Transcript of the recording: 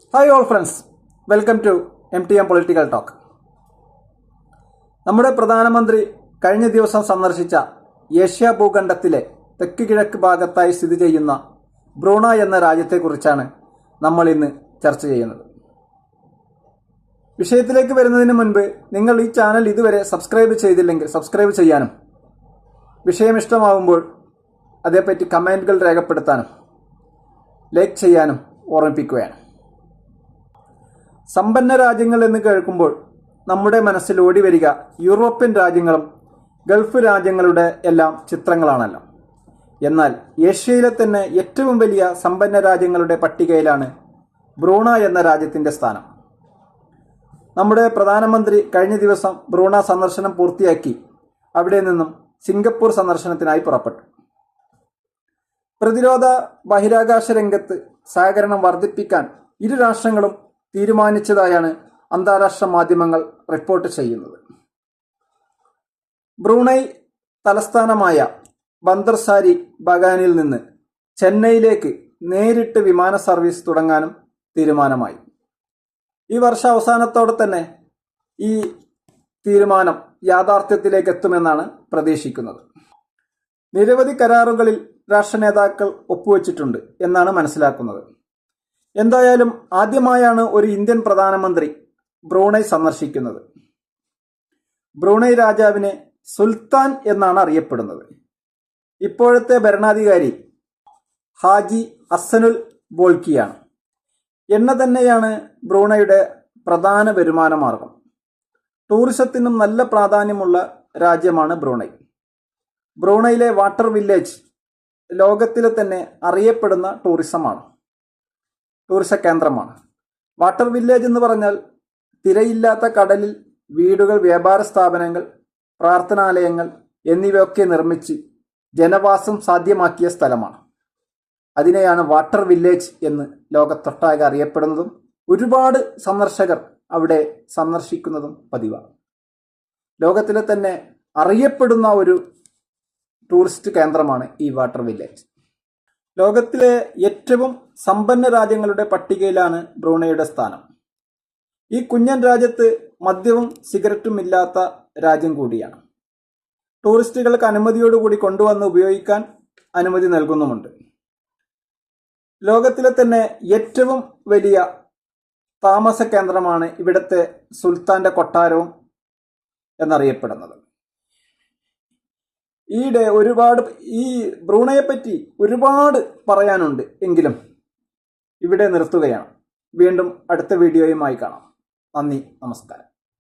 Hi all friends, welcome to MTM political talk. നമ്മുടെ പ്രധാനമന്ത്രി കഴിഞ്ഞ ദിവസം സന്ദർശിച്ച ഏഷ്യ ഭൂഖണ്ഡത്തിലെ തെക്ക് കിഴക്ക് ഭാഗത്തായി സ്ഥിതി ചെയ്യുന്ന ബ്രൂണൈ എന്ന രാജ്യത്തെക്കുറിച്ചാണ് നമ്മൾ ഇന്ന് ചർച്ച ചെയ്യുന്നത്. വിഷയത്തിലേക്ക് വരുന്നതിന് മുൻപ് നിങ്ങൾ ഈ ചാനൽ ഇതുവരെ സബ്സ്ക്രൈബ് ചെയ്തില്ലെങ്കിൽ സബ്സ്ക്രൈബ് ചെയ്യാനും വിഷയം ഇഷ്ടമാവുമ്പോൾ അതേപ്പറ്റി കമൻറ്റുകൾ രേഖപ്പെടുത്താനും ലൈക്ക് ചെയ്യാനും ഓർമ്മിപ്പിക്കുകയാണ്. സമ്പന്ന രാജ്യങ്ങൾ എന്ന് കേൾക്കുമ്പോൾ നമ്മുടെ മനസ്സിൽ ഓടി വരിക യൂറോപ്യൻ രാജ്യങ്ങളും ഗൾഫ് രാജ്യങ്ങളുടെ എല്ലാം ചിത്രങ്ങളാണല്ലോ. എന്നാൽ ഏഷ്യയിലെ തന്നെ ഏറ്റവും വലിയ സമ്പന്ന രാജ്യങ്ങളുടെ പട്ടികയിലാണ് ബ്രൂണൈ എന്ന രാജ്യത്തിൻ്റെ സ്ഥാനം. നമ്മുടെ പ്രധാനമന്ത്രി കഴിഞ്ഞ ദിവസം ബ്രൂണൈ സന്ദർശനം പൂർത്തിയാക്കി അവിടെ നിന്നും സിംഗപ്പൂർ സന്ദർശനത്തിനായി പുറപ്പെട്ടു. പ്രതിരോധ ബഹിരാകാശ രംഗത്ത് സഹകരണം വർദ്ധിപ്പിക്കാൻ ഇരു രാഷ്ട്രങ്ങളും തീരുമാനിച്ചതായാണ് അന്താരാഷ്ട്ര മാധ്യമങ്ങൾ റിപ്പോർട്ട് ചെയ്യുന്നത്. ബ്രൂണൈ തലസ്ഥാനമായ ബന്ദർസാരി ബഗാനിൽ നിന്ന് ചെന്നൈയിലേക്ക് നേരിട്ട് വിമാന സർവീസ് തുടങ്ങാനും തീരുമാനമായി. ഈ വർഷ അവസാനത്തോടെ തന്നെ ഈ തീരുമാനം യാഥാർത്ഥ്യത്തിലേക്ക് എത്തുമെന്നാണ് പ്രതീക്ഷിക്കുന്നത്. നിരവധി കരാറുകളിൽ രാഷ്ട്ര നേതാക്കൾ ഒപ്പുവെച്ചിട്ടുണ്ട് എന്നാണ് മനസ്സിലാക്കുന്നത്. എന്തായാലും ആദ്യമായാണ് ഒരു ഇന്ത്യൻ പ്രധാനമന്ത്രി ബ്രൂണൈ സന്ദർശിക്കുന്നത്. ബ്രൂണൈ രാജാവിനെ സുൽത്താൻ എന്നാണ് അറിയപ്പെടുന്നത്. ഇപ്പോഴത്തെ ഭരണാധികാരി ഹാജി ഹസനുൽ ബോൾക്കിയാണ്. എണ്ണ തന്നെയാണ് ബ്രൂണൈയുടെ പ്രധാന വരുമാന മാർഗം. ടൂറിസത്തിനും നല്ല പ്രാധാന്യമുള്ള രാജ്യമാണ് ബ്രൂണൈ. ബ്രൂണൈയിലെ വാട്ടർ വില്ലേജ് ലോകത്തിലെ തന്നെ അറിയപ്പെടുന്ന ടൂറിസ കേന്ദ്രമാണ്. വാട്ടർ വില്ലേജ് എന്ന് പറഞ്ഞാൽ തിരയില്ലാത്ത കടലിൽ വീടുകൾ, വ്യാപാര സ്ഥാപനങ്ങൾ, പ്രാർത്ഥനാലയങ്ങൾ എന്നിവയൊക്കെ നിർമ്മിച്ച് ജനവാസം സാധ്യമാക്കിയ സ്ഥലമാണ്. അതിനെയാണ് വാട്ടർ വില്ലേജ് എന്ന് ലോകത്തൊട്ടാകെ അറിയപ്പെടുന്നതും ഒരുപാട് സന്ദർശകർ അവിടെ സന്ദർശിക്കുന്നതും പതിവാണ്. ലോകത്തിലെ തന്നെ അറിയപ്പെടുന്ന ഒരു ടൂറിസ്റ്റ് കേന്ദ്രമാണ് ഈ വാട്ടർ വില്ലേജ്. ലോകത്തിലെ ഏറ്റവും സമ്പന്ന രാജ്യങ്ങളുടെ പട്ടികയിലാണ് ബ്രൂണൈയുടെ സ്ഥാനം. ഈ കുഞ്ഞൻ രാജ്യത്ത് മദ്യവും സിഗരറ്റും ഇല്ലാത്ത രാജ്യം കൂടിയാണ്. ടൂറിസ്റ്റുകൾക്ക് അനുമതിയോടുകൂടി കൊണ്ടുവന്ന് ഉപയോഗിക്കാൻ അനുമതി നൽകുന്നുമുണ്ട്. ലോകത്തിലെ തന്നെ ഏറ്റവും വലിയ താമസ കേന്ദ്രമാണ് ഇവിടുത്തെ സുൽത്താന്റെ കൊട്ടാരവും എന്നറിയപ്പെടുന്നത്. ഈ ബ്രൂണൈയെ പറ്റി ഒരുപാട് പറയാനുണ്ട്, എങ്കിലും ഇവിടെ നിർത്തുകയാണ്. വീണ്ടും അടുത്ത വീഡിയോയുമായി കാണാം. നന്ദി, നമസ്കാരം.